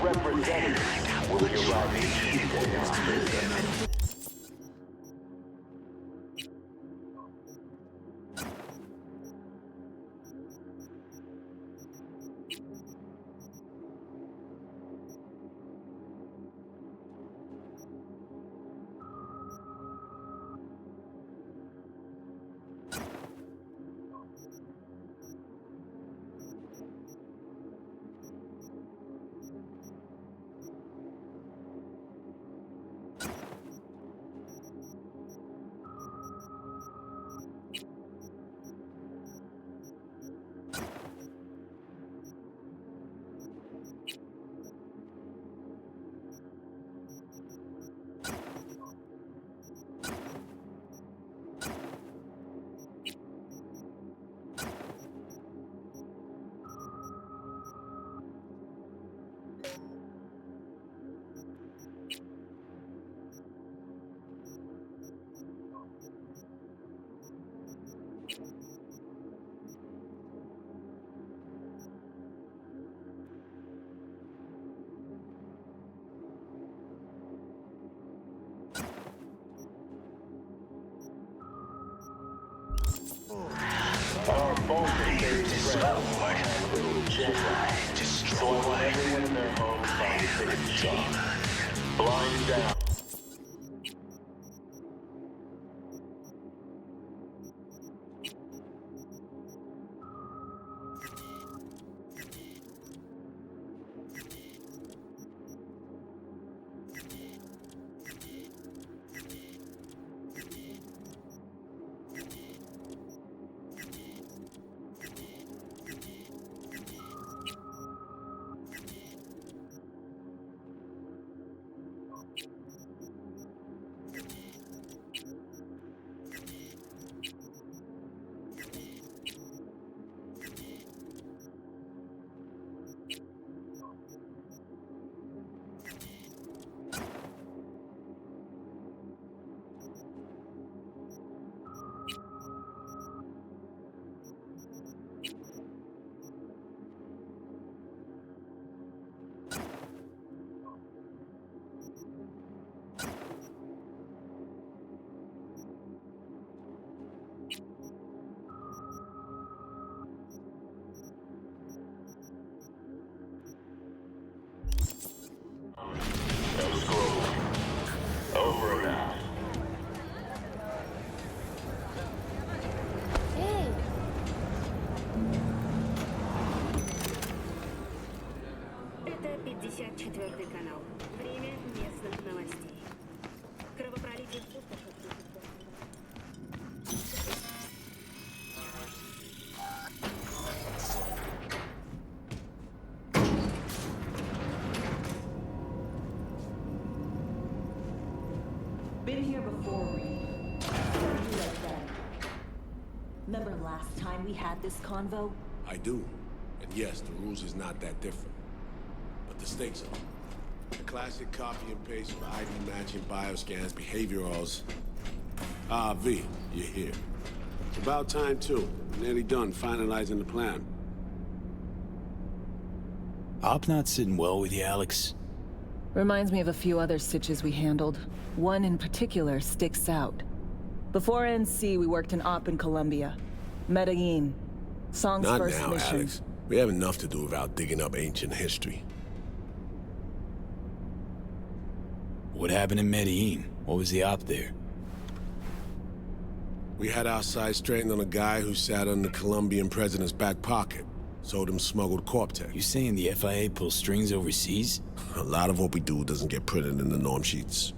Representatives will be arriving Tuesday on Thursday. Blind down. Over now. Это 54-й канал. Время местных новостей. Кровопролитие в пустошах. Been here before, Reed. Remember last time we had this convo? I do. And yes, the rules is not that different. But the stakes are. The classic copy and paste for ID matching, bioscans, behaviorals. Ah, V, you're here. It's about time, too. Nearly done finalizing the plan. Op not sitting well with you, Alex. Reminds me of a few other stitches we handled. One in particular sticks out. Before NC, we worked in Op in Colombia. Medellin. Song's Not first now, mission. Alex. We have enough to do without digging up ancient history. What happened in Medellin? What was the op there? We had our sights straightened on a guy who sat on the Colombian president's back pocket. Sold him smuggled corp tech. You saying the FIA pulls strings overseas? A lot of what we do doesn't get printed in the norm sheets.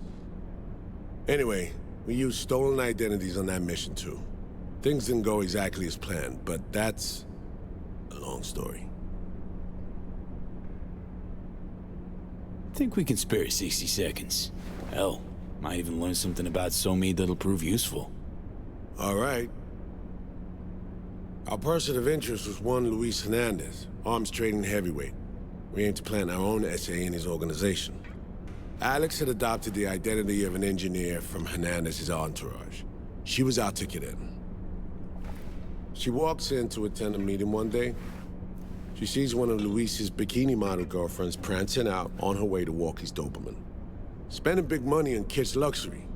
Anyway, we used stolen identities on that mission too. Things didn't go exactly as planned, but that's a long story. Think we can spare 60 seconds. Hell, might even learn something about SoMe that'll prove useful. All right. Our person of interest was one Luis Hernandez, arms trading heavyweight. We aim to plant our own SA in his organization. Alex had adopted the identity of an engineer from Hernandez's entourage. She was our ticket in. She walks in to attend a meeting one day. She sees one of Luis's bikini model girlfriends prancing out on her way to walk his Doberman. Spending big money on kitsch luxury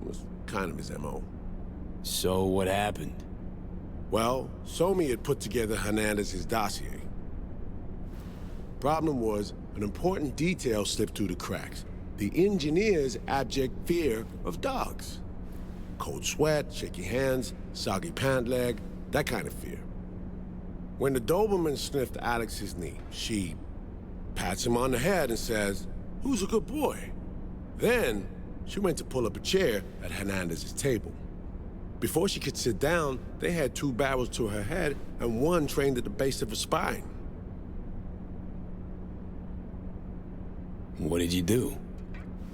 was kind of his MO. So what happened? Well, Somi had put together Hernandez's dossier. Problem was, an important detail slipped through the cracks. The engineer's abject fear of dogs. Cold sweat, shaky hands, soggy pant leg, that kind of fear. When the Doberman sniffed Alex's knee, she pats him on the head and says, "Who's a good boy?" Then, she went to pull up a chair at Hernandez's table. Before she could sit down, they had 2 barrels to her head and one trained at the base of her spine. What did you do?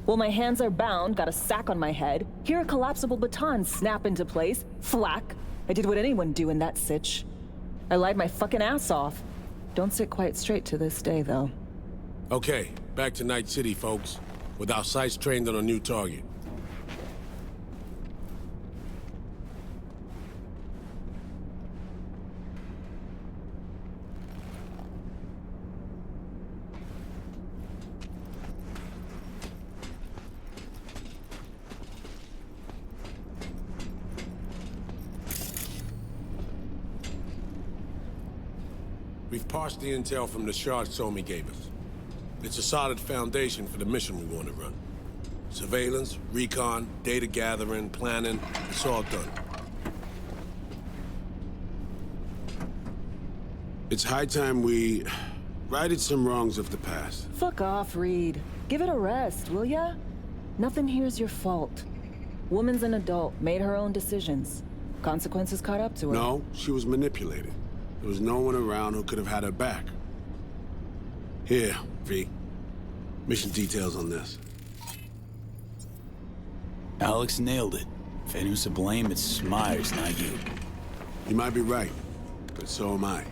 Well, my hands are bound, got a sack on my head. Here a collapsible baton snap into place. Flack. I did what anyone do in that sitch. I lied my fucking ass off. Don't sit quite straight to this day, though. Okay, back to Night-Siti, folks. With our sights trained on a new target. We've parsed the intel from the shard Somi gave us. It's a solid foundation for the mission we want to run. Surveillance, recon, data gathering, planning, it's all done. It's high time we righted some wrongs of the past. Fuck off, Reed. Give it a rest, will ya? Nothing here's your fault. Woman's an adult, made her own decisions. Consequences caught up to her. No, she was manipulated. There was no one around who could have had her back. Here, V. Mission details on this. Alex nailed it. If anyone's to blame, it's Myers, not you. You might be right, but so am I.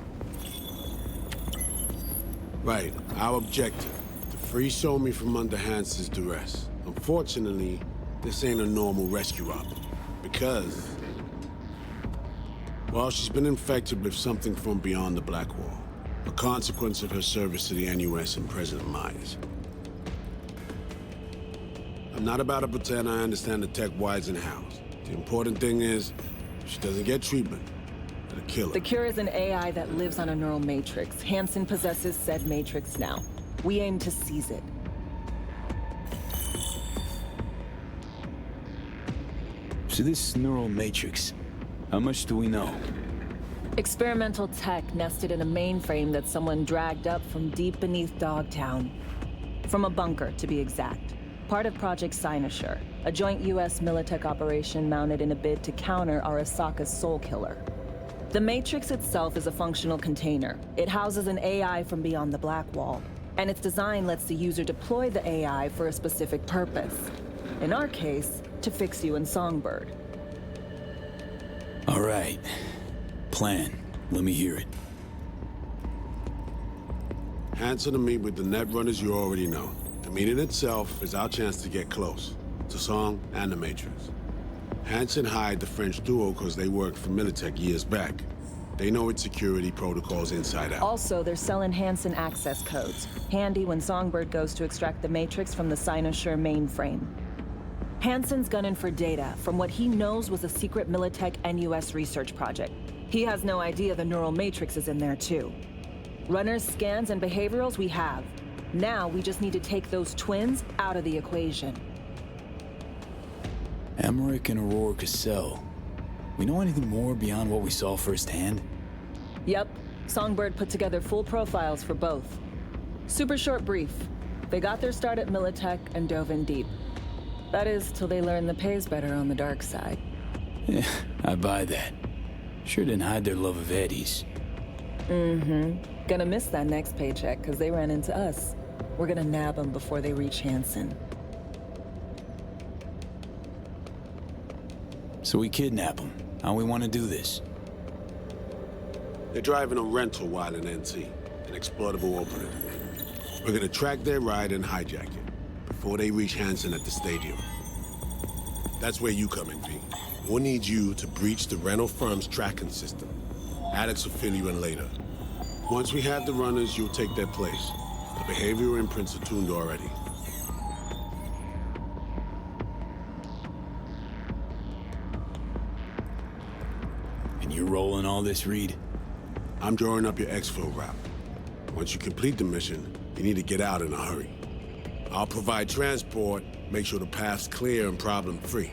Right, our objective, to free Somi from under Hansen's duress. Unfortunately, this ain't a normal rescue op, because... well, she's been infected with something from beyond the Black Wall. A consequence of her service to the NUS and President Myers. I'm not about to pretend I understand the tech whys and hows. The important thing is, if she doesn't get treatment, it'll kill her. The cure is an AI that lives on a neural matrix. Hansen possesses said matrix now. We aim to seize it. So this neural matrix, how much do we know? Experimental tech nested in a mainframe that someone dragged up from deep beneath Dogtown. From a bunker, to be exact. Part of Project Cynosure, a joint US Militech operation mounted in a bid to counter Arasaka's soul killer. The Matrix itself is a functional container. It houses an AI from beyond the Black Wall, and its design lets the user deploy the AI for a specific purpose. In our case, to fix you in Songbird. All right. Plan. Let me hear it. Hansen to meet with the Netrunners you already know. The meeting itself is our chance to get close. To Song and the Matrix. Hansen hired the French duo because they worked for Militech years back. They know its security protocols inside out. Also, they're selling Hansen access codes. Handy when Songbird goes to extract the Matrix from the Cynosure mainframe. Hansen's gunning for data from what he knows was a secret Militech NUS research project. He has no idea the neural matrix is in there too. Runners, scans, and behaviorals we have. Now we just need to take those twins out of the equation. Emmerich and Aurora Cassell. We know anything more beyond what we saw firsthand? Yep. Songbird put together full profiles for both. Super short brief. They got their start at Militech and dove in deep. That is, till they learn the pay's better on the dark side. Yeah, I buy that. Sure didn't hide their love of Eddie's. Mm-hmm. Gonna miss that next paycheck, because they ran into us. We're gonna nab them before they reach Hansen. So we kidnap them. How we want to do this? They're driving a rental while in NC, an exploitable opening. We're gonna track their ride and hijack it before they reach Hansen at the stadium. That's where you come in, V. We'll need you to breach the rental firm's tracking system. Alex will fill you in later. Once we have the runners, you'll take their place. The behavioral imprints are tuned already. And you're rolling all this, Reed? I'm drawing up your exfil route. Once you complete the mission, you need to get out in a hurry. I'll provide transport, make sure the path's clear and problem-free.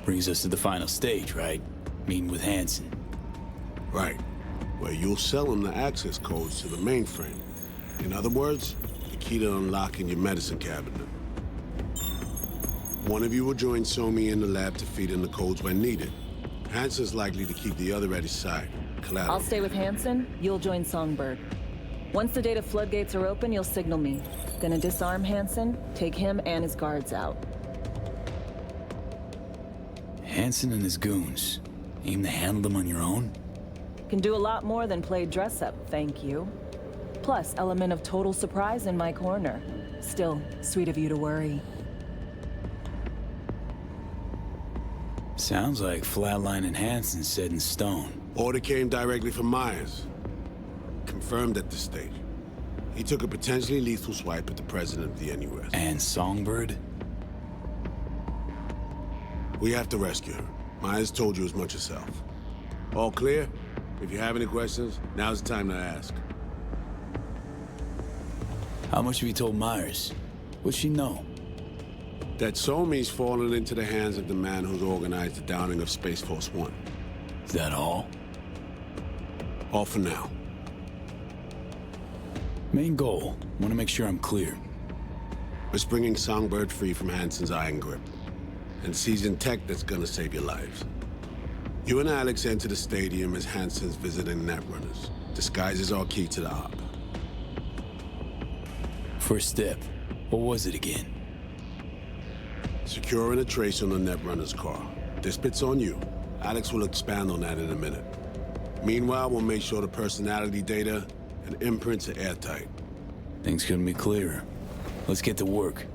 Brings us to the final stage, right? Meeting with Hansen. Right. Where you'll sell him the access codes to the mainframe. In other words, the key to unlocking your medicine cabinet. One of you will join Somi in the lab to feed in the codes when needed. Hansen's likely to keep the other at his side. Collateral. I'll stay with Hansen, you'll join Songbird. Once the data floodgates are open, you'll signal me. Gonna disarm Hansen, take him and his guards out. Hansen and his goons. Aim to handle them on your own? Can do a lot more than play dress-up, thank you. Plus, element of total surprise in my corner. Still, sweet of you to worry. Sounds like Flatline and Hansen set in stone. Order came directly from Myers. Confirmed at this stage. He took a potentially lethal swipe at the president of the NUS. And Songbird? We have to rescue her. Myers told you as much herself. All clear? If you have any questions, now's the time to ask. How much have you told Myers? What's she know? That Somi's fallen into the hands of the man who's organized the downing of Space Force One. Is that all? All for now. Main goal. Want to make sure I'm clear. It's bringing Songbird free from Hansen's iron grip. And seizing tech that's gonna save your lives. You and Alex enter the stadium as Hansen's visiting netrunners. Disguise is our key to the op. First step. What was it again? Securing a trace on the netrunner's car. This bit's on you. Alex will expand on that in a minute. Meanwhile, we'll make sure the personality data and imprints are airtight. Things couldn't be clearer. Let's get to work.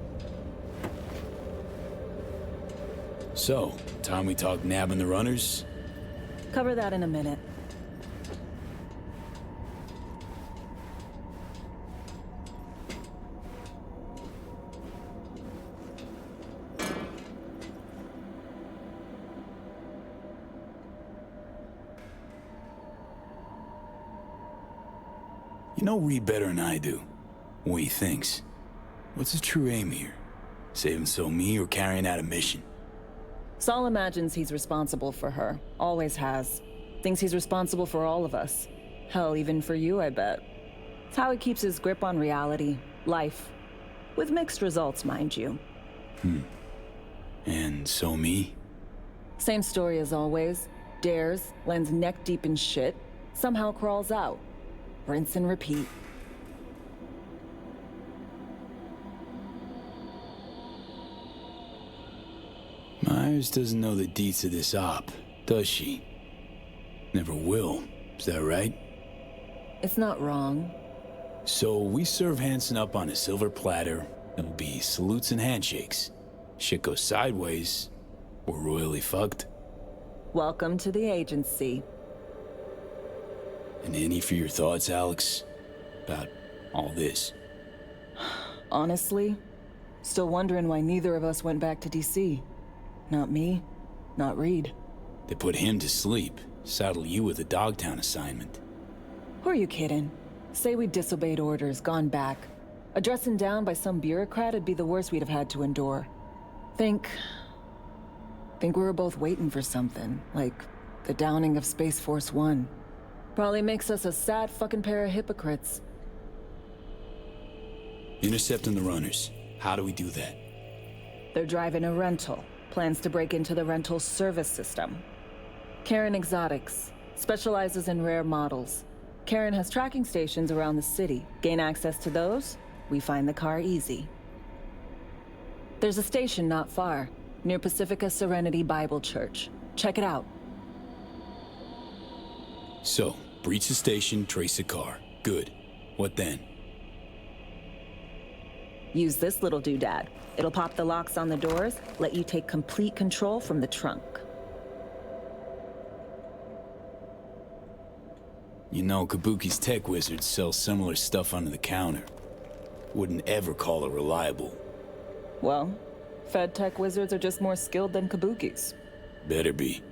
So, time we talk nabbing the runners? Cover that in a minute. You know Reed better than I do. What he thinks. What's his true aim here? Saving Somi or carrying out a mission? Saul imagines he's responsible for her. Always has. Thinks he's responsible for all of us. Hell, even for you, I bet. It's how he keeps his grip on reality. Life. With mixed results, mind you. And Somi? Same story as always. Dares, lands neck deep in shit, somehow crawls out. Rinse and repeat. Myers doesn't know the deets of this op, does she? Never will, is that right? It's not wrong. So we serve Hansen up on a silver platter. It'll be salutes and handshakes. Shit goes sideways, we're royally fucked. Welcome to the agency. And any for your thoughts, Alex? About all this? Honestly, still wondering why neither of us went back to DC. Not me, not Reed. They put him to sleep, saddle you with a Dogtown assignment. Who are you kidding? Say we disobeyed orders, gone back. A dressing down by some bureaucrat would be the worst we'd have had to endure. Think we were both waiting for something, like the downing of Space Force One. Probably makes us a sad fucking pair of hypocrites. Intercepting the runners. How do we do that? They're driving a rental. Plans to break into the rental service system. Karen Exotics. Specializes in rare models. Karen has tracking stations around the city. Gain access to those, we find the car easy. There's a station not far, near Pacifica Serenity Bible Church. Check it out. So, breach the station, trace the car. Good. What then? Use this little doodad. It'll pop the locks on the doors, let you take complete control from the trunk. You know, Kabuki's tech wizards sell similar stuff under the counter. Wouldn't ever call it reliable. Well, Fed tech wizards are just more skilled than Kabukis. Better be.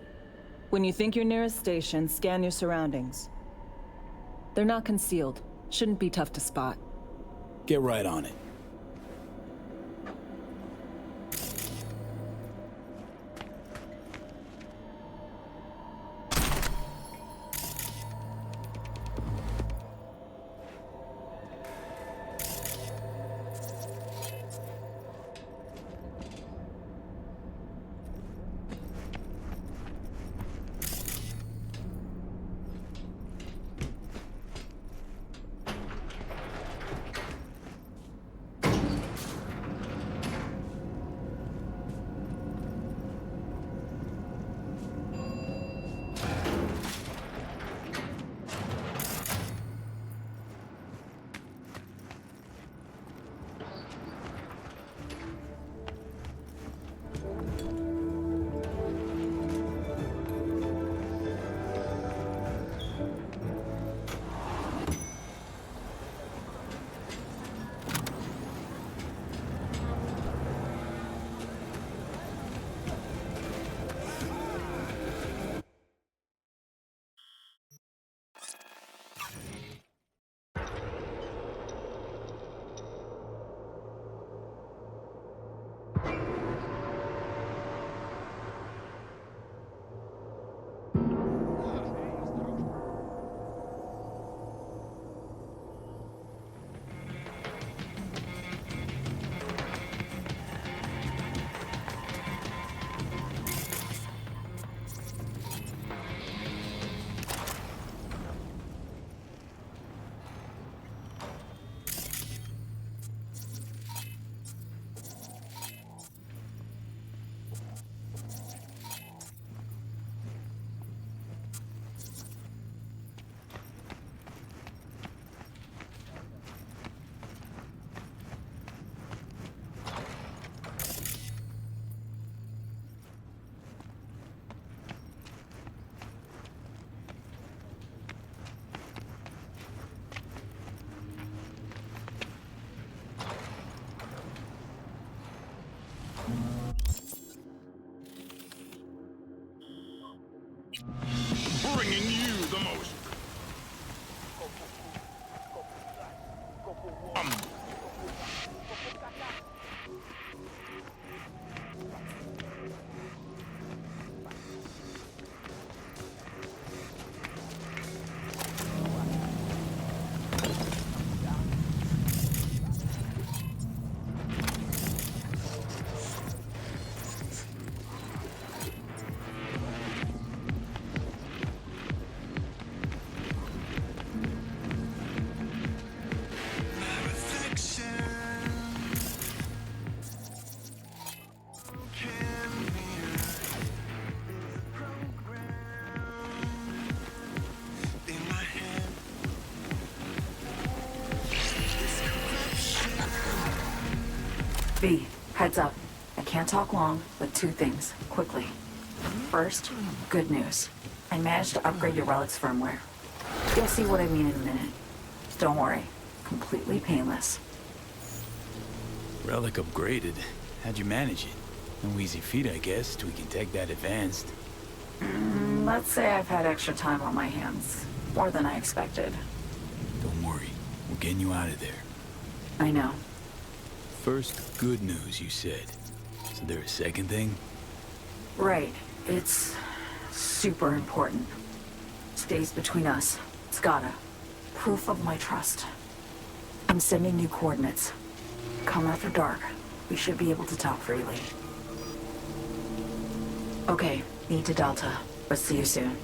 When you think you're near a station, scan your surroundings. They're not concealed. Shouldn't be tough to spot. Get right on it. Bringing you the most. V, heads up. I can't talk long, but two things, quickly. First, good news. I managed to upgrade your Relic's firmware. You'll see what I mean in a minute. Don't worry, completely painless. Relic upgraded. How'd you manage it? No easy feat, I guess, tweaking tech that advanced. Let's say I've had extra time on my hands. More than I expected. Don't worry. We're getting you out of there. I know. First, good news, you said. Is there a second thing? Right. It's super important. Stays between us. It's gotta. Proof of my trust. I'm sending new coordinates. Come after dark. We should be able to talk freely. Okay, need to Delta. But see you soon.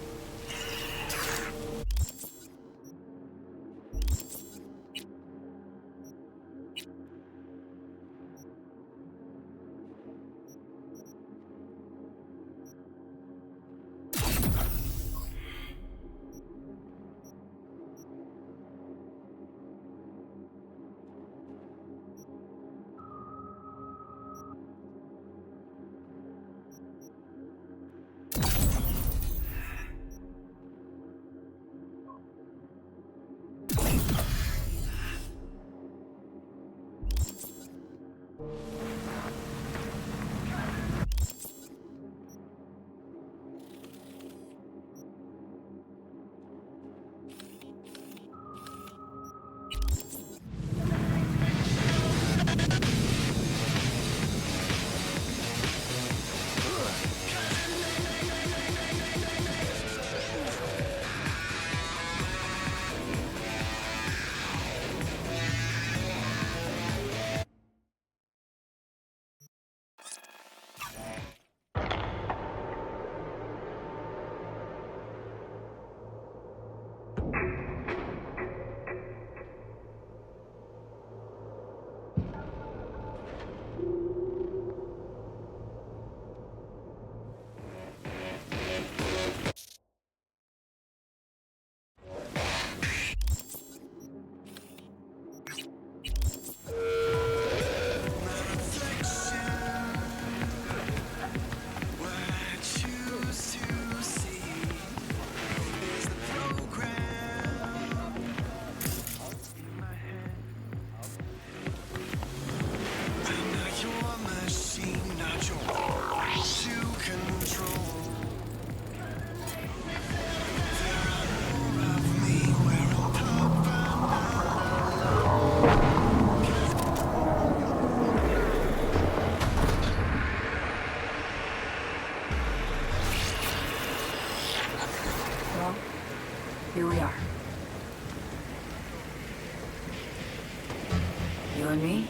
You and me,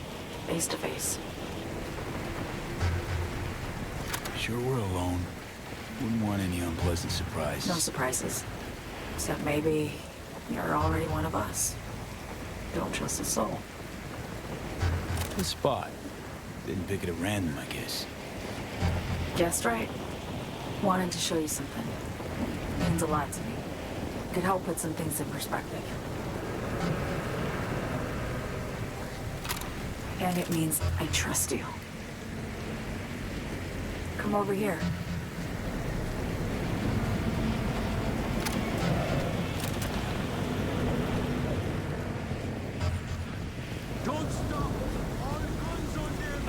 face to face. Sure we're alone. Wouldn't want any unpleasant surprises. No surprises. Except maybe you're already one of us. Don't trust a soul. The spot. Didn't pick it at random, I guess. Guessed right. Wanted to show you something. Means a lot to me. Could help put some things in perspective. And it means I trust you. Come over here. Don't stop! All guns on them!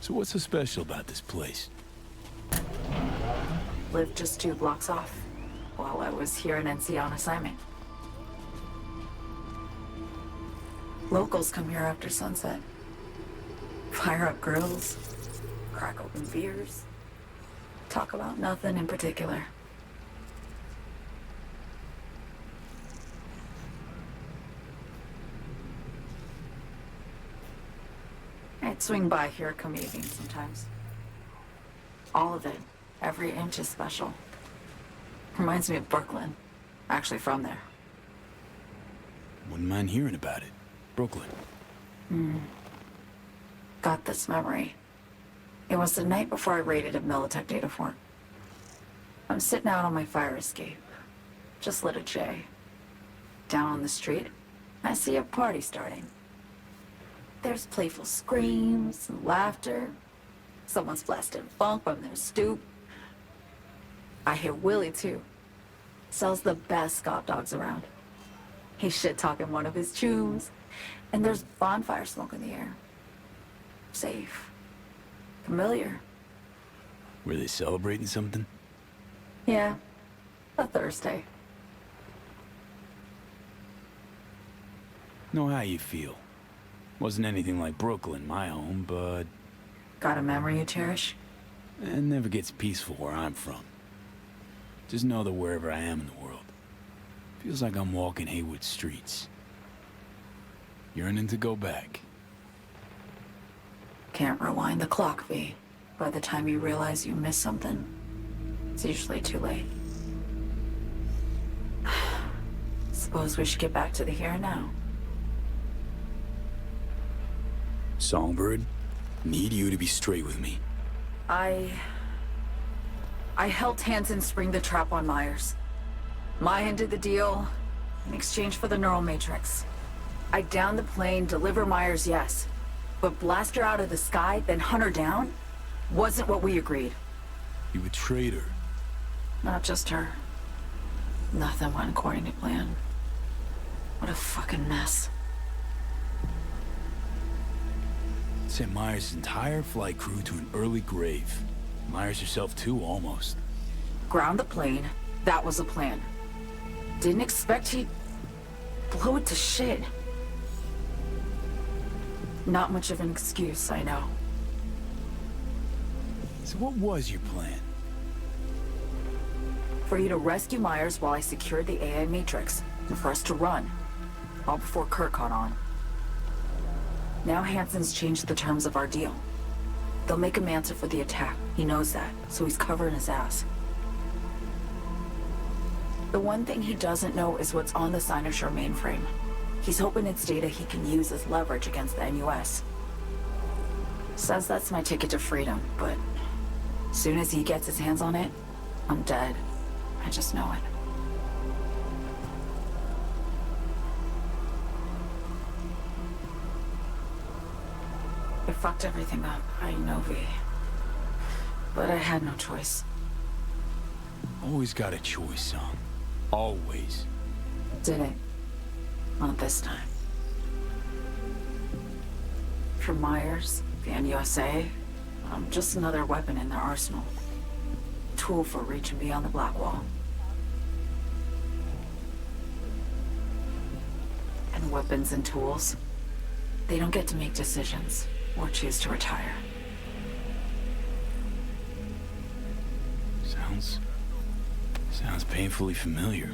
So what's so special about this place? Lived just 2 blocks off while I was here in NC on assignment. Locals come here after sunset. Fire up grills, crack open beers, talk about nothing in particular. I'd swing by here come evening sometimes. All of it. Every inch is special. Reminds me of Brooklyn. Actually from there. Wouldn't mind hearing about it. Brooklyn. Got this memory. It was the night before I raided a Militech data fort. I'm sitting out on my fire escape. Just lit a J. Down on the street, I see a party starting. There's playful screams and laughter. Someone's blasting funk from their stoop. I hear Willie, too. Sells the best Scott dogs around. He's shit-talking one of his chooms, and there's bonfire smoke in the air. Safe. Familiar. Were they celebrating something? Yeah. A Thursday. Know how you feel. Wasn't anything like Brooklyn, my home, but Got a memory you cherish? it never gets peaceful where I'm from. Just know that wherever I am in the world, feels like I'm walking Haywood streets. Yearning to go back. Can't rewind the clock, V. By the time you realize you missed something, it's usually too late. Suppose we should get back to the here and now. Songbird, need you to be straight with me. I helped Hansen spring the trap on Myers. Maya did the deal in exchange for the neural matrix. I downed the plane, deliver Myers, yes. But blast her out of the sky, then hunt her down? Wasn't what we agreed. You betrayed her. Not just her. Nothing went according to plan. What a fucking mess. Sent Myers' entire flight crew to an early grave. Myers herself too, almost. Ground the plane. That was the plan. Didn't expect he'd blow it to shit. Not much of an excuse, I know. So what was your plan? For you to rescue Myers while I secured the AI Matrix, and for us to run, all before Kurt caught on. Now Hansen's changed the terms of our deal. They'll make him answer for the attack. He knows that, so he's covering his ass. The one thing he doesn't know is what's on the Cynosure mainframe. He's hoping it's data he can use as leverage against the NUS. Says that's my ticket to freedom, but as soon as he gets his hands on it, I'm dead. I just know it. I fucked everything up, I know, V. But I had no choice. Always got a choice, son. Always. Didn't. Not this time. For Myers, the NUSA, I'm just another weapon in their arsenal. Tool for reaching beyond the Black Wall. And weapons and tools, they don't get to make decisions or choose to retire. Sounds painfully familiar.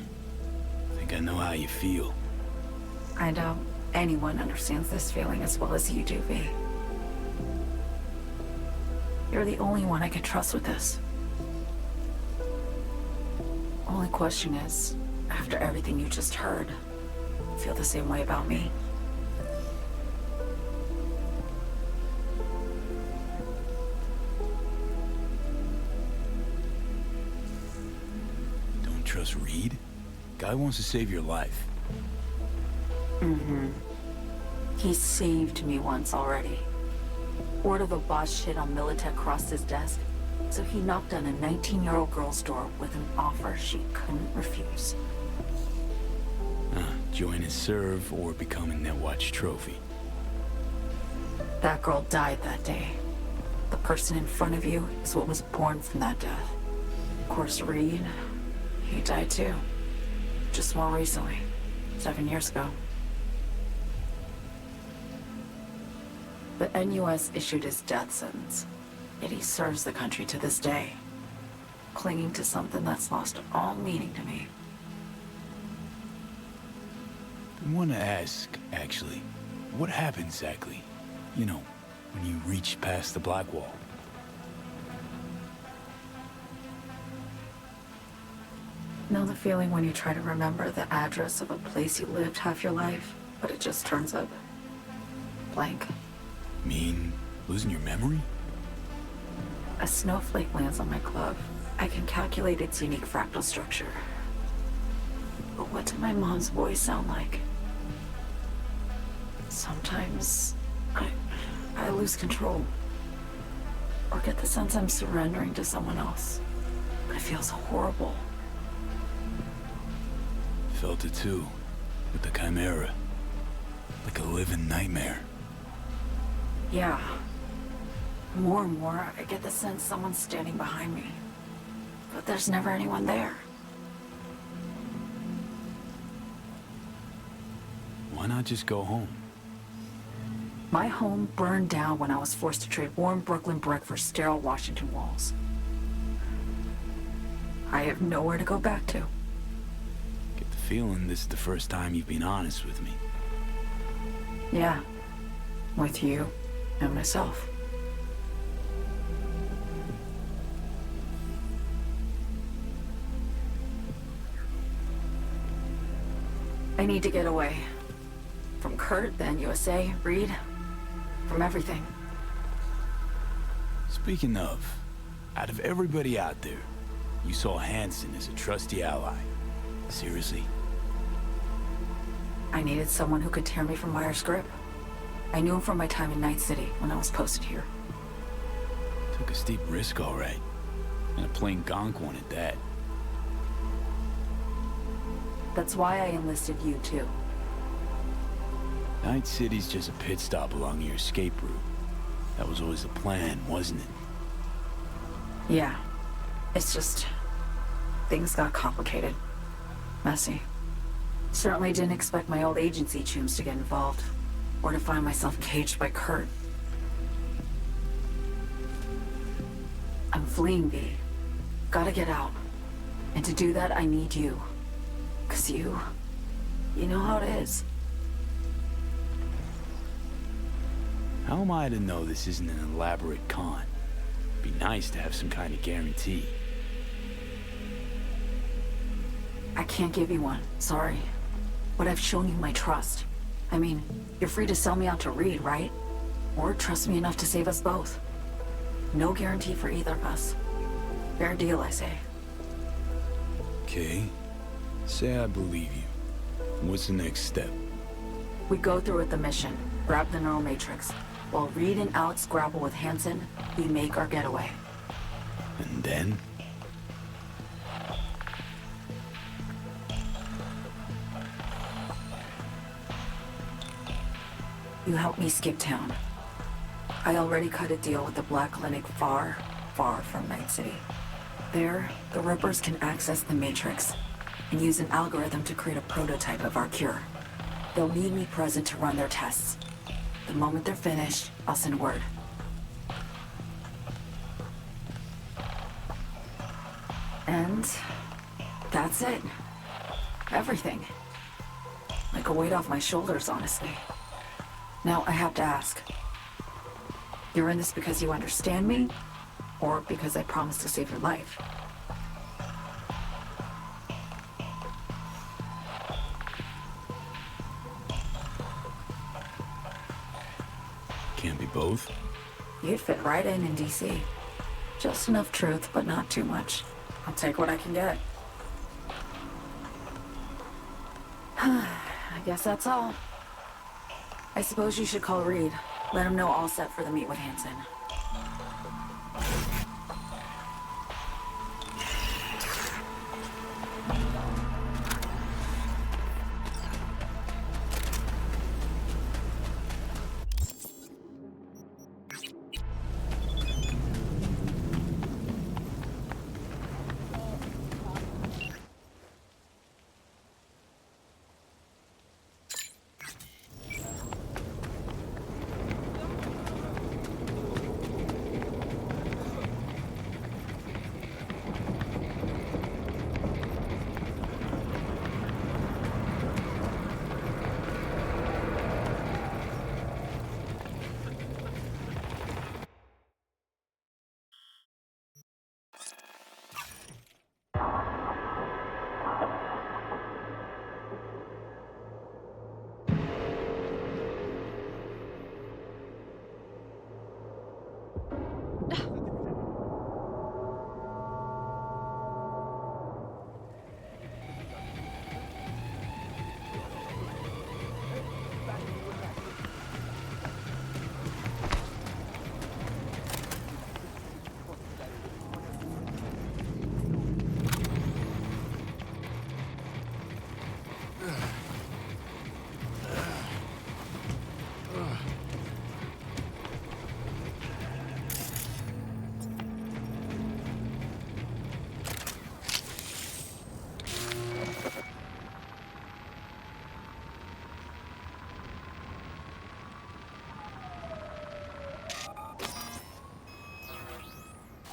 I think I know how you feel. I doubt anyone understands this feeling as well as you do, V. You're the only one I can trust with this. Only question is, after everything you just heard, feel the same way about me? Don't trust Reed? Guy wants to save your life. He saved me once already. Word of a boss shit on Militech crossed his desk, so he knocked on a 19-year-old girl's door with an offer she couldn't refuse. Join his serve or become a Netwatch trophy. That girl died that day. The person in front of you is what was born from that death. Of course, Reed, he died too. Just more recently, 7 years ago. The NUS issued his death sentence, yet he serves the country to this day, clinging to something that's lost all meaning to me. I want to ask, actually, what happened exactly? You know, when you reached past the black wall. Know the feeling when you try to remember the address of a place you lived half your life, but it just turns up blank? Mean losing your memory? A snowflake lands on my glove. I can calculate its unique fractal structure. But what did my mom's voice sound like? Sometimes I lose control. Or get the sense I'm surrendering to someone else. It feels horrible. Felt it too, with the Chimera. Like a living nightmare. Yeah. More and more, I get the sense someone's standing behind me. But there's never anyone there. Why not just go home? My home burned down when I was forced to trade warm Brooklyn brick for sterile Washington walls. I have nowhere to go back to. Get the feeling this is the first time you've been honest with me. Yeah. With you and myself. I need to get away. From Kurt, then USA, Reed. From everything. Speaking of, out of everybody out there, you saw Hansen as a trusty ally. Seriously? I needed someone who could tear me from Myers' grip. I knew him from my time in Night-Siti when I was posted here. Took a steep risk, all right. And a plain gonk one at that. That's why I enlisted you, too. Night-City's just a pit stop along your escape route. That was always the plan, wasn't it? Yeah. It's just... things got complicated. Messy. Certainly didn't expect my old agency chooms to get involved. Or to find myself caged by Kurt. I'm fleeing, V. Gotta get out. And to do that, I need you. 'Cause you know how it is. How am I to know this isn't an elaborate con? Be nice to have some kind of guarantee. I can't give you one, sorry. But I've shown you my trust. I mean, you're free to sell me out to Reed, right? Or trust me enough to save us both. No guarantee for either of us. Fair deal, I say. Okay. Say I believe you. What's the next step? We go through with the mission, grab the neural matrix. While Reed and Alex grapple with Hansen, we make our getaway. And then? You help me skip town. I already cut a deal with the Black Clinic far, far from Night-Siti. There, the Rippers can access the Matrix and use an algorithm to create a prototype of our cure. They'll need me present to run their tests. The moment they're finished, I'll send word. And that's it. Everything. Like a weight off my shoulders, honestly. Now I have to ask. You're in this because you understand me? Or because I promised to save your life? Can't be both. You'd fit right in DC. Just enough truth, but not too much. I'll take what I can get. I guess that's all. I suppose you should call Reed. Let him know all set for the meet with Hanson.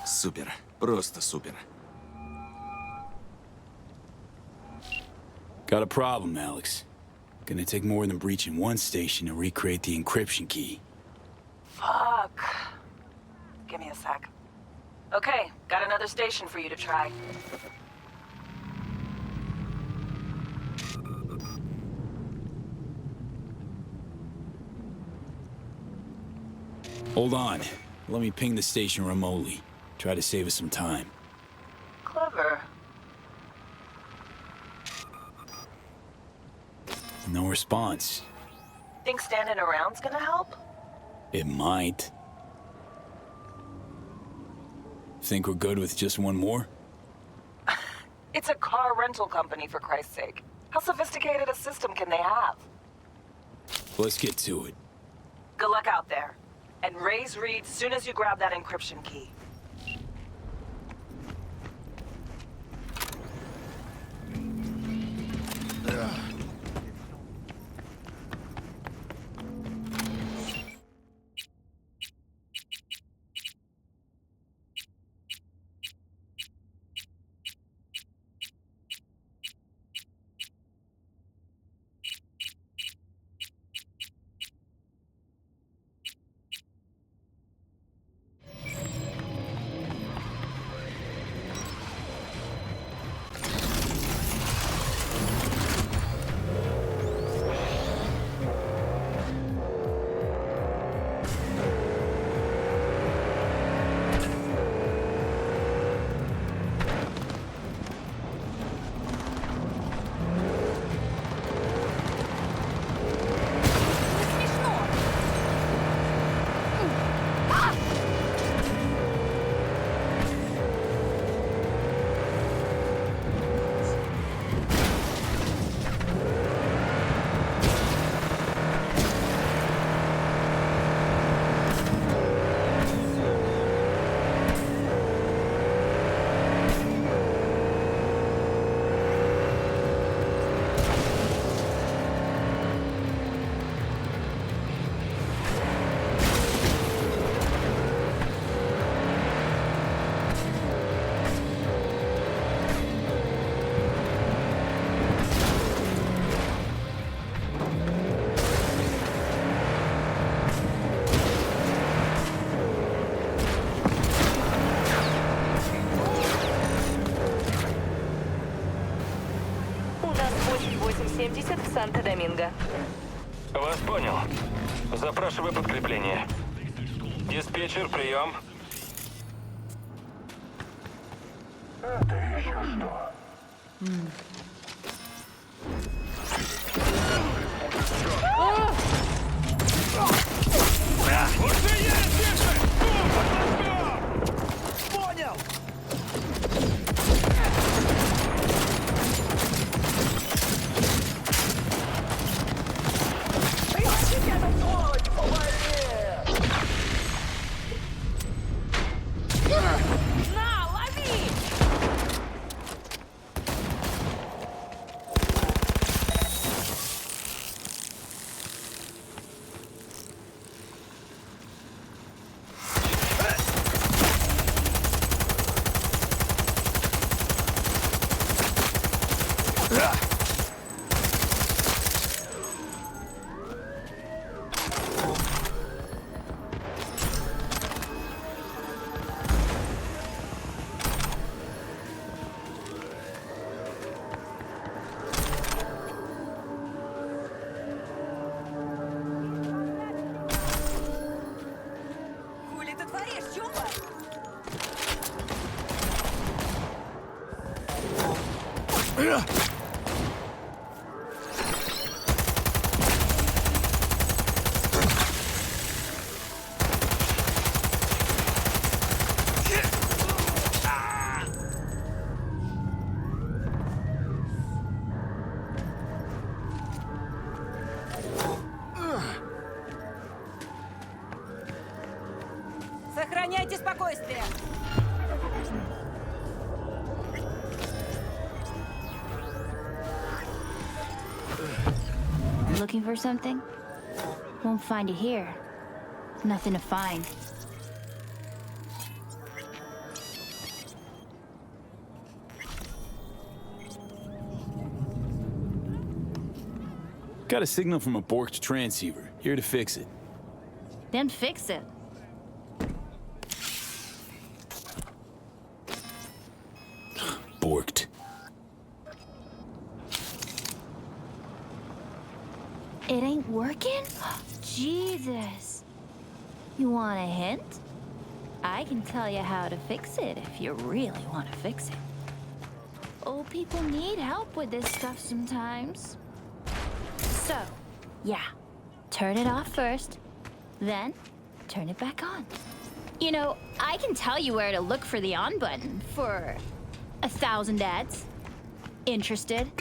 Супер. Просто супер. Got a problem, Alex. Gonna take more than breaching one station to recreate the encryption key. Fuck. Give me a sec. Okay, got another station for you to try. Hold on. Let me ping the station remotely. Try to save us some time. Clever. No response. Think standing around's gonna help? It might. Think we're good with just one more? It's a car rental company, for Christ's sake. How sophisticated a system can they have? Let's get to it. Good luck out there. And raise Reed soon as you grab that encryption key. 70 в Санто-Доминго. Вас понял. Запрашиваю подкрепление. Диспетчер, прием. Это еще что? Уже есть, тише! Понял! На, лови! Хули ты творишь, Чумба? Сохраняйте спокойствие. Looking for something? Won't find it here. Nothing to find. Got a signal from a borked transceiver. Here to fix it. Then fix it. Borked. It ain't working? Jesus. You want a hint? I can tell you how to fix it if you really want to fix it. Old people need help with this stuff sometimes. So, yeah. Turn it off first, then turn it back on. You know, I can tell you where to look for the on button for 1,000 ads. Interested?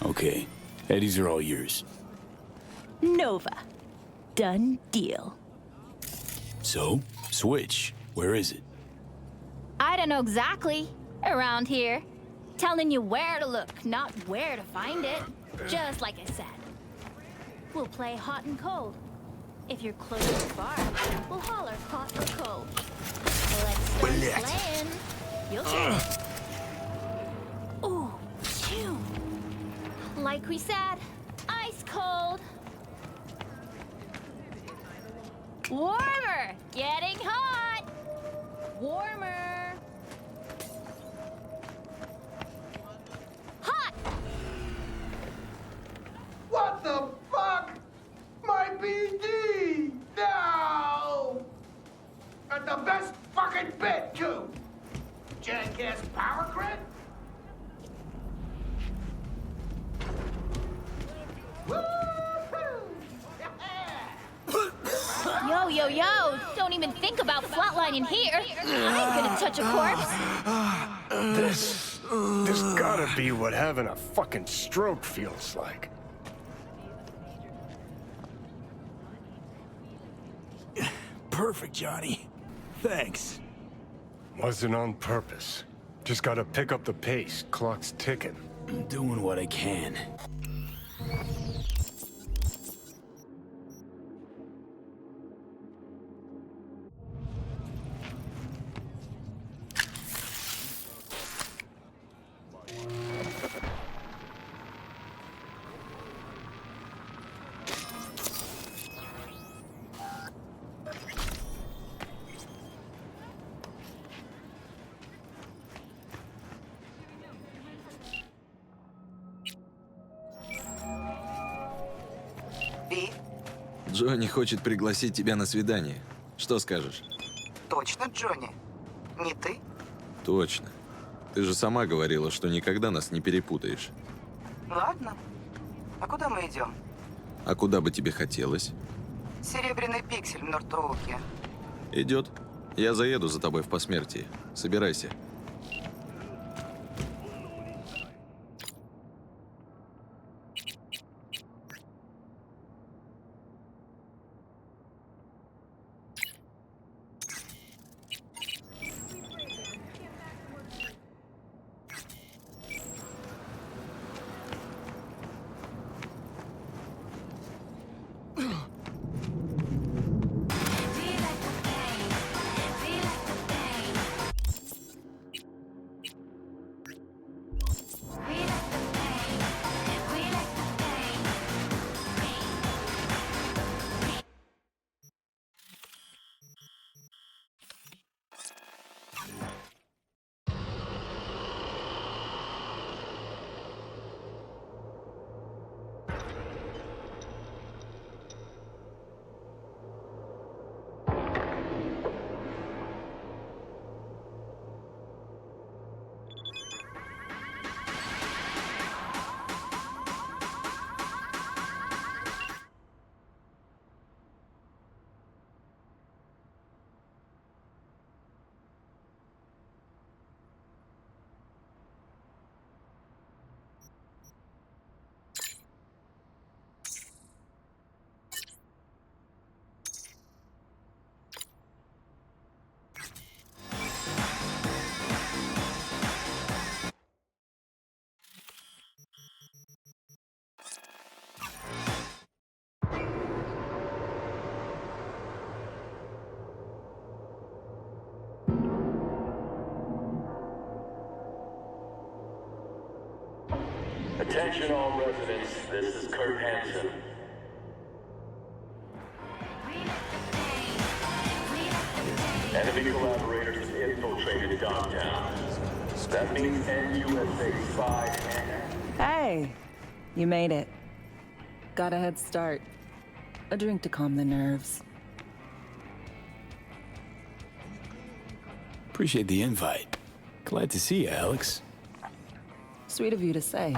Okay. Eddies are all yours. Nova. Done deal. So, switch. Where is it? I don't know exactly. Around here. Telling you where to look, not where to find it. Just like I said. We'll play hot and cold. If you're close or far, we'll holler hot or cold. Let's start playing. You'll see. Ooh, phew. Like we said, ice cold. Warmer! Getting hot! Warmer! Hot! What the fuck? My BD! No! And the best fucking bit, too! Jackass power grid? Yo, yo, yo! Don't even think about flatlining here. I ain't gonna touch a corpse. This gotta be what having a fucking stroke feels like. Perfect, Johnny. Thanks. Wasn't on purpose. Just gotta pick up the pace. Clock's ticking. I'm doing what I can. И? Джонни хочет пригласить тебя на свидание. Что скажешь? Точно, Джонни? Не ты? Точно. Ты же сама говорила, что никогда нас не перепутаешь. Ладно. А куда мы идем? А куда бы тебе хотелось? Серебряный пиксель в Нортроуке. Идет. Я заеду за тобой в посмертие. Собирайся. Attention all residents, this is Kurt Hansen. Enemy collaborators infiltrated downtown. That means NUSA spies and... Hey, you made it. Got a head start. A drink to calm the nerves. Appreciate the invite. Glad to see you, Alex. Sweet of you to say.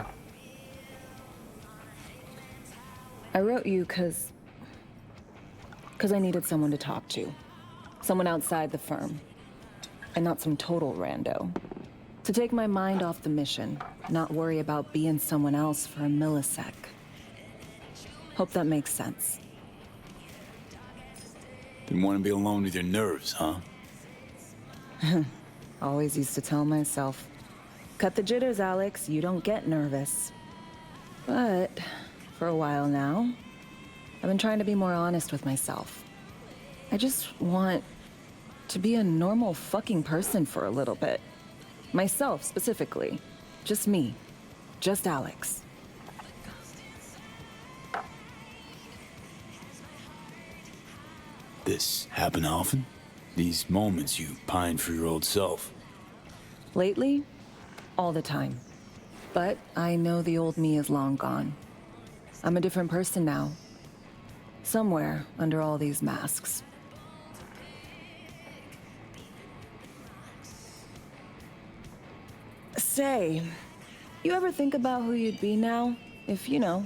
I wrote you because I needed someone to talk to. Someone outside the firm. And not some total rando. To take my mind off the mission, not worry about being someone else for a millisec. Hope that makes sense. Didn't want to be alone with your nerves, huh? Always used to tell myself, cut the jitters, Alex, you don't get nervous. But for a while now, I've been trying to be more honest with myself. I just want to be a normal fucking person for a little bit. Myself, specifically. Just me. Just Alex. This happen often? These moments you pine for your old self? Lately, all the time. But I know the old me is long gone. I'm a different person now. Somewhere under all these masks. Say, you ever think about who you'd be now if, you know,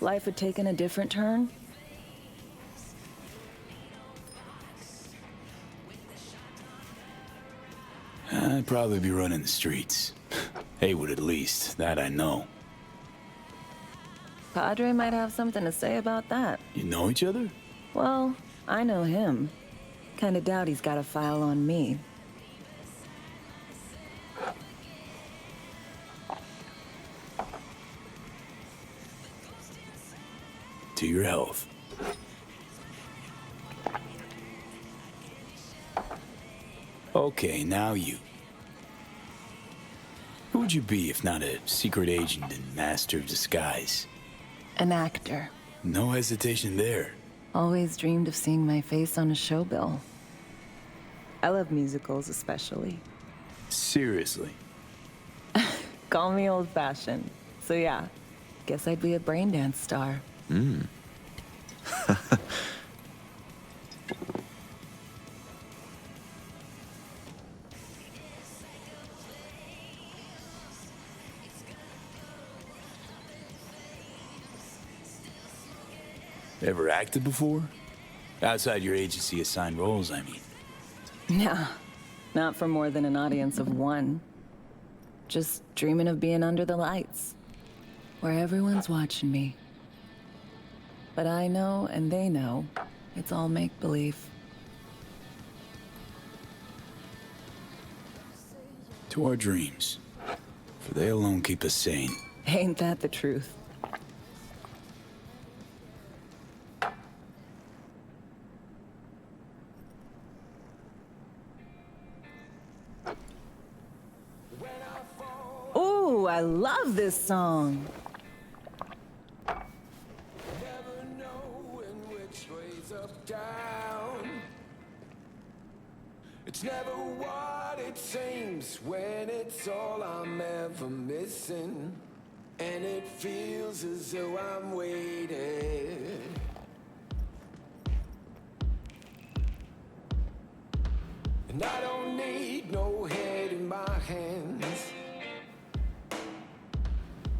life had taken a different turn? I'd probably be running the streets. Haywood at least, that I know. Padre might have something to say about that. You know each other? Well, I know him. Kinda doubt he's got a file on me. To your health. Okay, now you. Who would you be if not a secret agent and master of disguise? An actor. No hesitation there. Always dreamed of seeing my face on a show bill. I love musicals especially. Seriously? Call me old-fashioned. So yeah, guess I'd be a brain dance star. Ever acted before? Outside your agency assigned roles, I mean. Nah, not for more than an audience of one. Just dreaming of being under the lights, where everyone's watching me. But I know, and they know, it's all make-believe. To our dreams, for they alone keep us sane. Ain't that the truth? Ooh, I love this song. It's never what it seems when it's all I'm ever missing. And it feels as though I'm waiting. And I don't need no head in my hands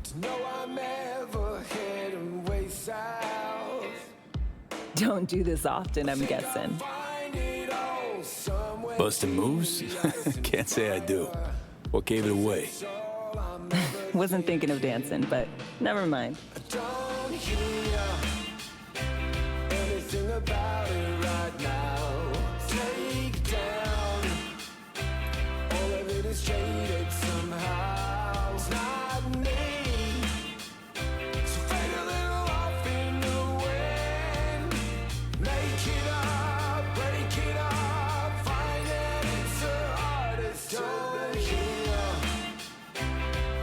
to know I'm ever heading way south. Don't do this often, I'm guessing. Busting moves? Can't say I do. What gave it away? Wasn't thinking of dancing, but never mind. Don't hear anything about it right now. Take down all of it is jaded somehow. It's not me. So fade a little off in the wind. Make it up, break it up. Find that it's the hardest to hear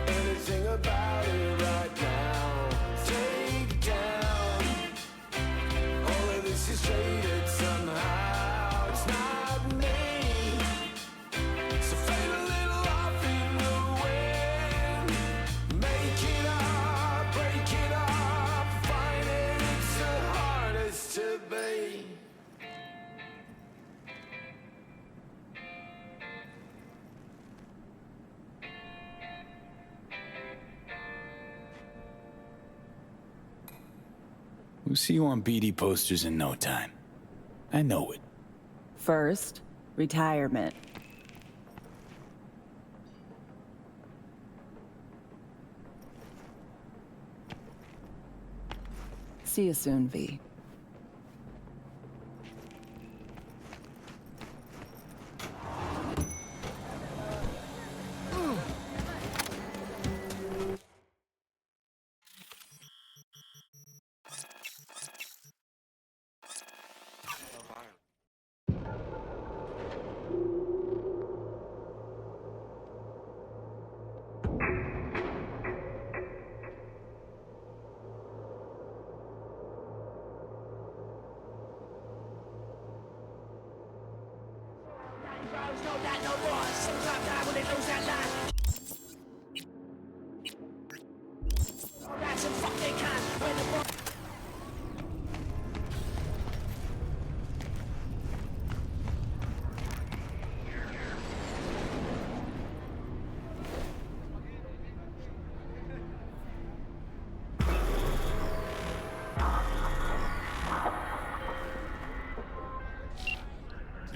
anything about it right now. Take down all of this is traded somehow. It's not me. So fade a little off in the wind. Make it up, break it up. Find it, it's the hardest to be. We'll see you on BD posters in no time. I know it. First, retirement. See you soon, V.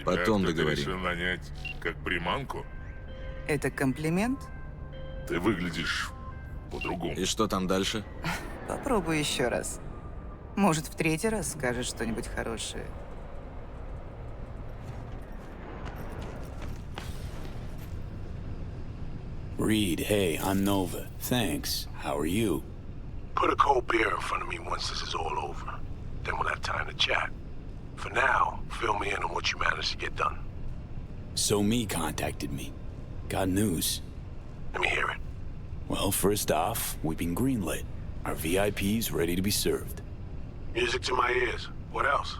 Потом Тебя кто-то договорим. решил нанять как приманку? Это комплимент? Ты выглядишь по-другому. И что там дальше? Попробуй еще раз. Может, в третий раз скажешь что-нибудь хорошее. Reed, hey, I'm Nova. Thanks. How are you? Put a cold beer in front of me once this is all over. Then we'll have time to chat. For now, fill me in on what you managed to get done. So Me contacted me. Got news. Let me hear it. Well, first off, we've been greenlit. Our VIP's ready to be served. Music to my ears. What else?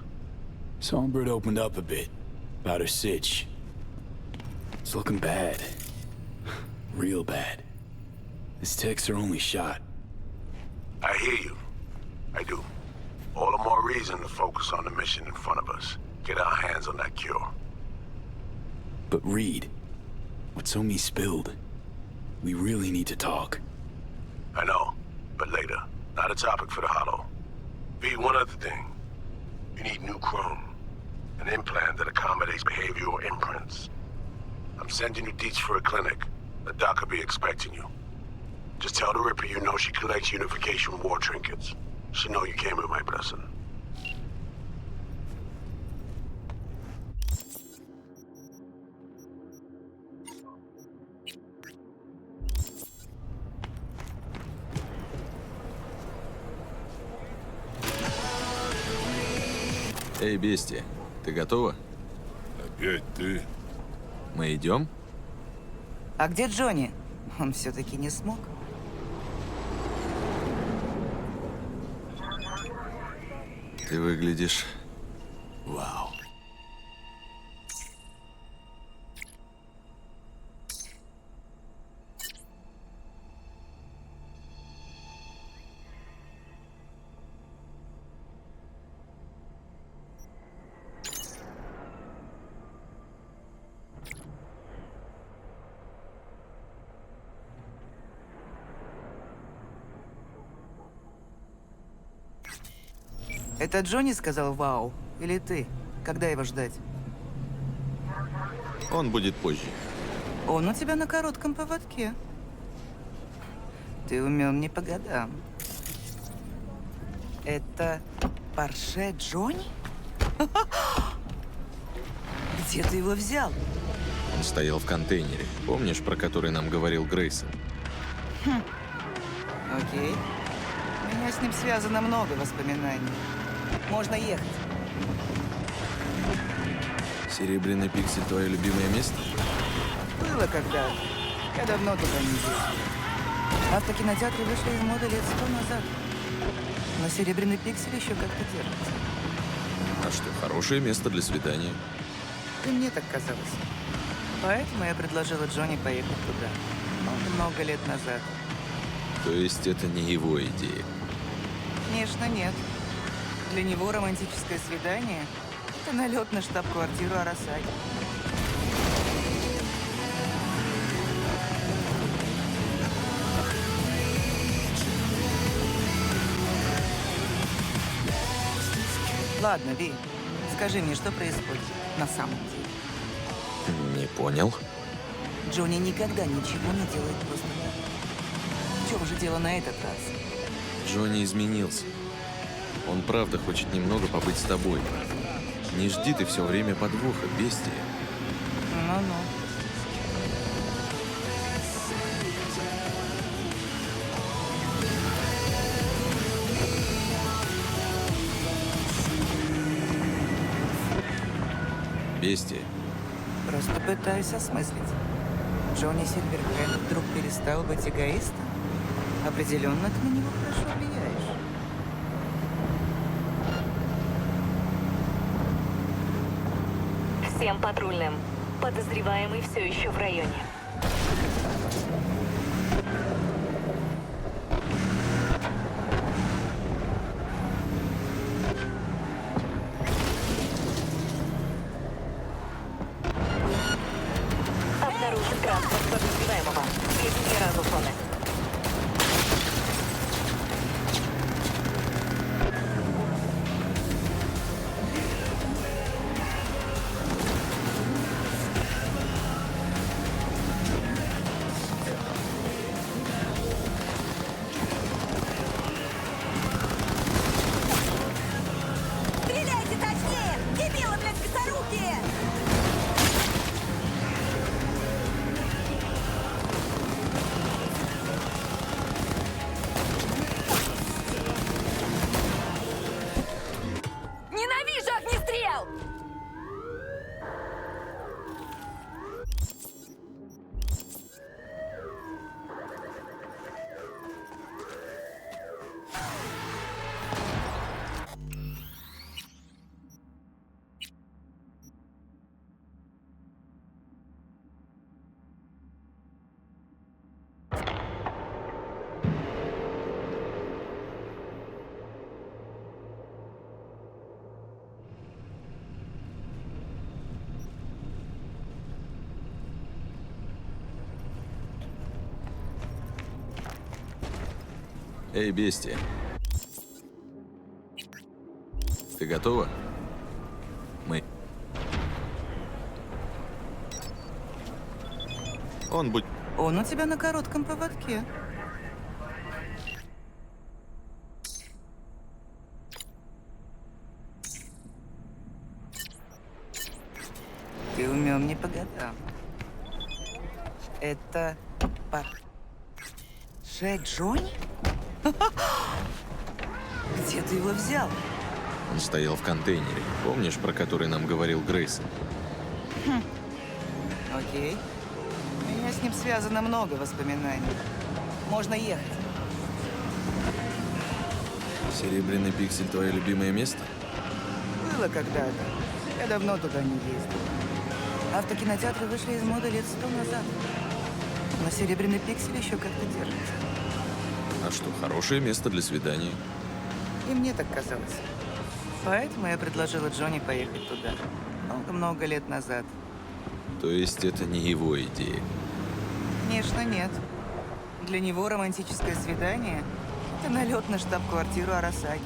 Songbird opened up a bit about her sitch. It's looking bad. Real bad. His techs are only shot. I hear you. I do. All the more reason to focus on the mission in front of us. Get our hands on that cure. But Reed, what Somi spilled, we really need to talk. I know, but later. Not a topic for the Hollow. V, one other thing. You need new chrome. An implant that accommodates behavioral imprints. I'm sending you deets for a clinic. The doc will be expecting you. Just tell the Ripper you know she collects unification war trinkets. She'll know you came with my blessing. Эй, бестия, ты готова? Опять ты? Мы идем? А где Джонни? Он все-таки не смог. Ты выглядишь... Вау. Это Джонни сказал «Вау»? Или ты? Когда его ждать? Он будет позже. Он у тебя на коротком поводке. Ты умен не по годам. Это Порше Джонни? Где ты его взял? Он стоял в контейнере. Помнишь, про который нам говорил Грейсон? Окей. У меня с ним связано много воспоминаний. Можно ехать. Серебряный пиксель — твое любимое место? Было когда-то. Я давно туда не ездил. Автокинотеатры вышли из моды лет 100 назад. Но серебряный пиксель еще как-то держится. А что, хорошее место для свидания? И мне так казалось. Поэтому я предложила Джонни поехать туда. Много лет назад. То есть это не его идея? Конечно, нет. Для него романтическое свидание — это налет на штаб-квартиру Арасаки. Ладно, Ви, скажи мне, что происходит на самом деле? Не понял. Джонни никогда ничего не делает просто так. В чем же дело на этот раз? Джонни изменился. Он правда хочет немного побыть с тобой. Не жди ты все время подвоха, бестия. Ну-ну. Бестия. Просто пытаюсь осмыслить. Джонни Сильверхенд вдруг перестал быть эгоистом? Определенно ты на него хорошо влияешь. Всем патрульным. Подозреваемый все еще в районе. Обнаружен транспорт подозреваемого. Сведения разусланы. Эй, бестия. Ты готова? Мы. Он у тебя на коротком поводке. Ты умен не по годам. Это Шек Джонни? Где ты его взял? Он стоял в контейнере. Помнишь, про который нам говорил Грейсон? Окей. У меня с ним связано много воспоминаний. Можно ехать. Серебряный пиксель — твое любимое место? Было когда-то. Я давно туда не ездил. Автокинотеатры вышли из моды лет 100 назад. Но серебряный пиксель еще как-то держится. А что, хорошее место для свидания? И мне так казалось. Поэтому я предложила Джонни поехать туда. Много-много лет назад. То есть это не его идея? Конечно, нет. Для него романтическое свидание — это налет на штаб-квартиру Арасаги.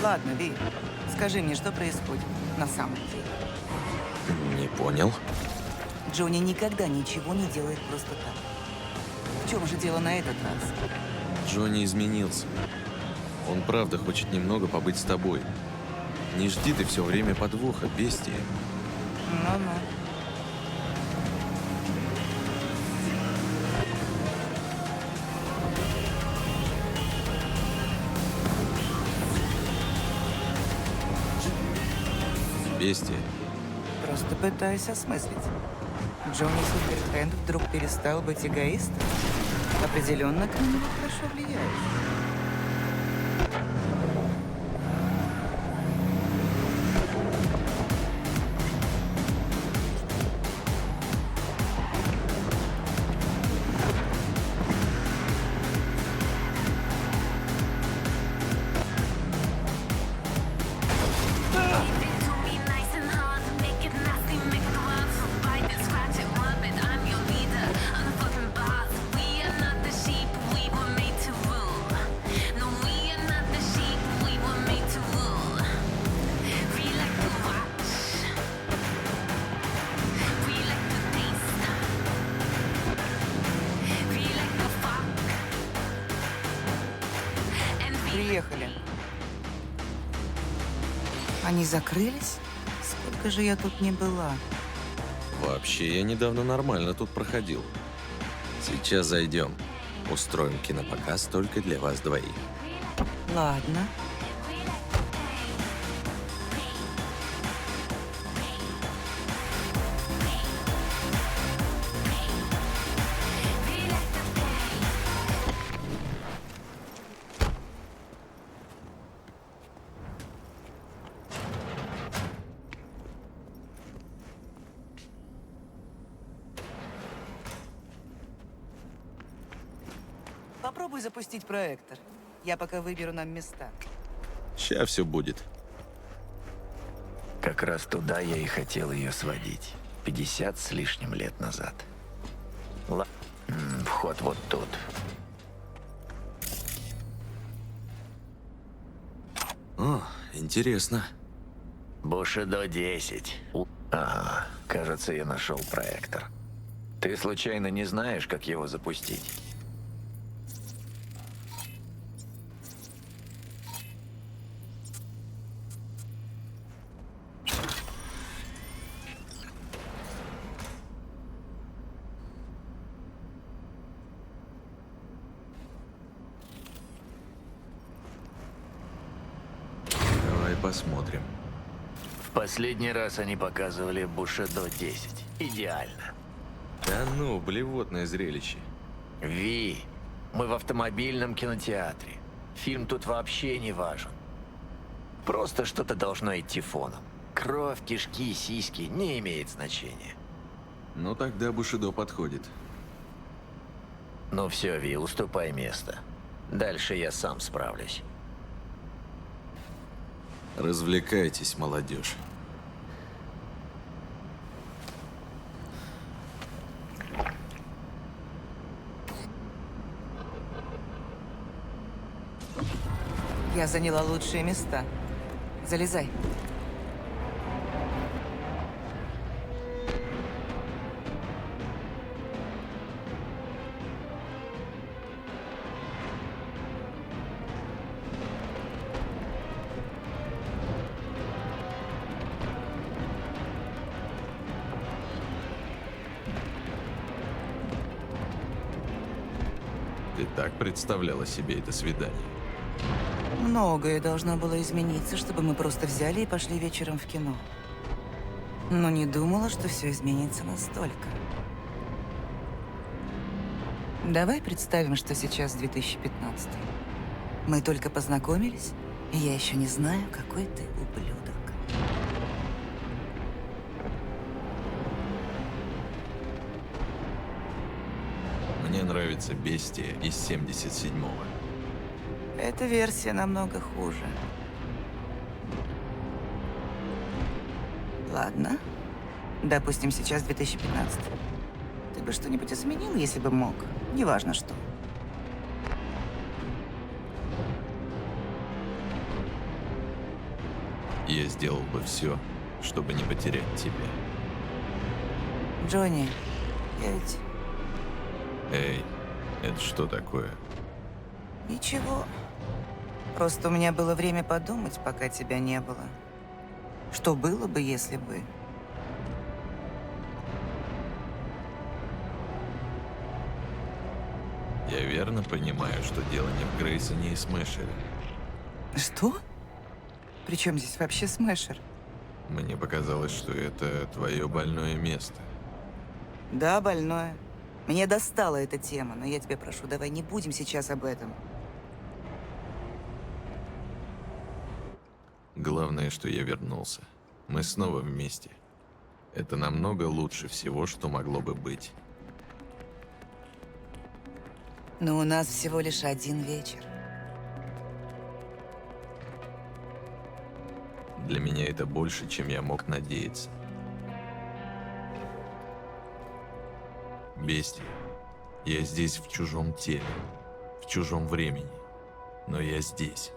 Ладно, Ви, скажи мне, что происходит на самом деле? Не понял. Джонни никогда ничего не делает просто так. В чем же дело на этот раз? Джонни изменился. Он правда хочет немного побыть с тобой. Не жди ты все время подвоха, бестия. Ну-ну. Бестия. Просто пытаюсь осмыслить. Джонни Суперхенд вдруг перестал быть эгоистом? Определенно, ты на него хорошо влияешь. Приехали. Они закрылись? Сколько же я тут не была? Вообще, я недавно нормально тут проходил. Сейчас зайдем. Устроим кинопоказ только для вас двоих. Ладно. Попробуй запустить проектор. Я пока выберу нам места. Ща все будет. Как раз туда я и хотел ее сводить. 50 с лишним лет назад. Вход вот тут. О, интересно. Бушидо 10. Ага, кажется, я нашел проектор. Ты случайно не знаешь, как его запустить? Посмотрим. В последний раз они показывали Бушидо 10. Идеально. Да ну, блевотное зрелище. Ви, мы в автомобильном кинотеатре. Фильм тут вообще не важен. Просто что-то должно идти фоном. Кровь, кишки, сиськи не имеет значения. Ну тогда Бушидо подходит. Ну все, Ви, уступай место. Дальше я сам справлюсь. Развлекайтесь, молодежь. Я заняла лучшие места. Залезай. Ты так представляла себе это свидание? Многое должно было измениться, чтобы мы просто взяли и пошли вечером в кино. Но не думала, что все изменится настолько. Давай представим, что сейчас 2015. Мы только познакомились, и я еще не знаю, какой ты ублюдок. Мне нравится «Бестия» из 77-го. Эта версия намного хуже. Ладно. Допустим, сейчас 2015. Ты бы что-нибудь изменил, если бы мог? Неважно что. Я сделал бы все, чтобы не потерять тебя. Джонни, я ведь... Эй, это что такое? Ничего. Просто у меня было время подумать, пока тебя не было. Что было бы, если бы... Я верно понимаю, что дело не в Грейсоне и Смешере? Что? Причем здесь вообще Смешер? Мне показалось, что это твое больное место. Да, больное. Меня достала эта тема, но я тебя прошу, давай не будем сейчас об этом. Главное, что я вернулся. Мы снова вместе. Это намного лучше всего, что могло бы быть. Но у нас всего лишь один вечер. Для меня это больше, чем я мог надеяться. Бестия, я здесь в чужом теле, в чужом времени, но я здесь.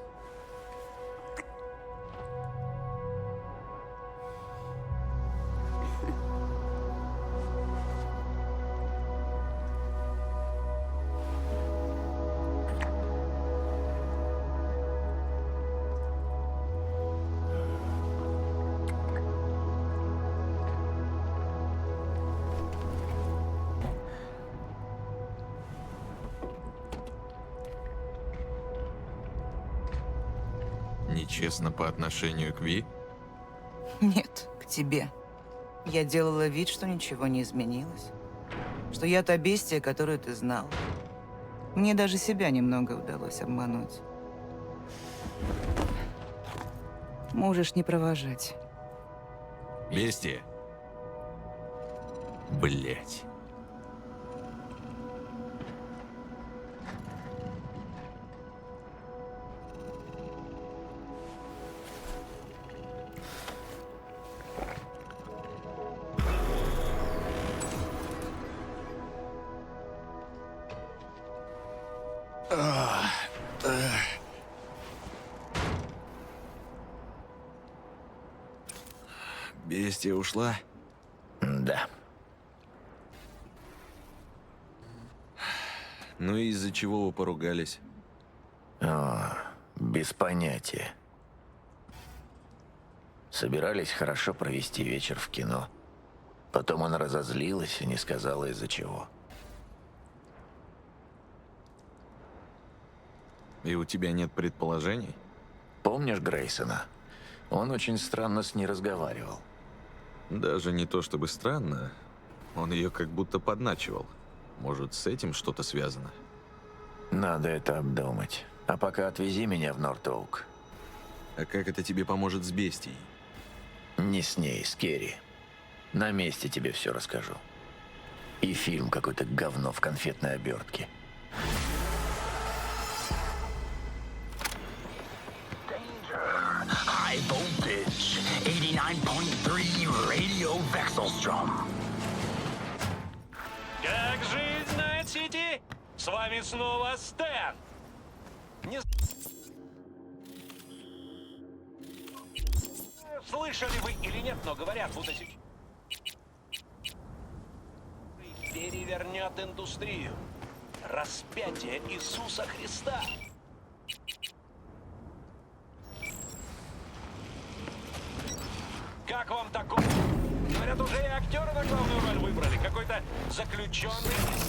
Нечестно по отношению к Ви? Нет, к тебе. Я делала вид, что ничего не изменилось. Что я та бестия, которую ты знал. Мне даже себя немного удалось обмануть. Можешь не провожать. Бестия? Блять. Бестия ушла? Да. Ну и из-за чего вы поругались? О, без понятия. Собирались хорошо провести вечер в кино. Потом она разозлилась и не сказала, из-за чего. И у тебя нет предположений? Помнишь Грейсона? Он очень странно с ней разговаривал. Даже не то чтобы странно. Он ее как будто подначивал. Может, с этим что-то связано? Надо это обдумать. А пока отвези меня в Норт-Оук. А как это тебе поможет с бестией? Не с ней, с Керри. На месте тебе все расскажу. И фильм какой-то говно в конфетной обертке. I Как жизнь, Найт-Сити? С вами снова Стэн. Не слышали вы или нет, но говорят, будто перевернет индустрию. Распятие Иисуса Христа. Как вам такое? Говорят, уже и актера на главную роль выбрали. Какой-то заключенный из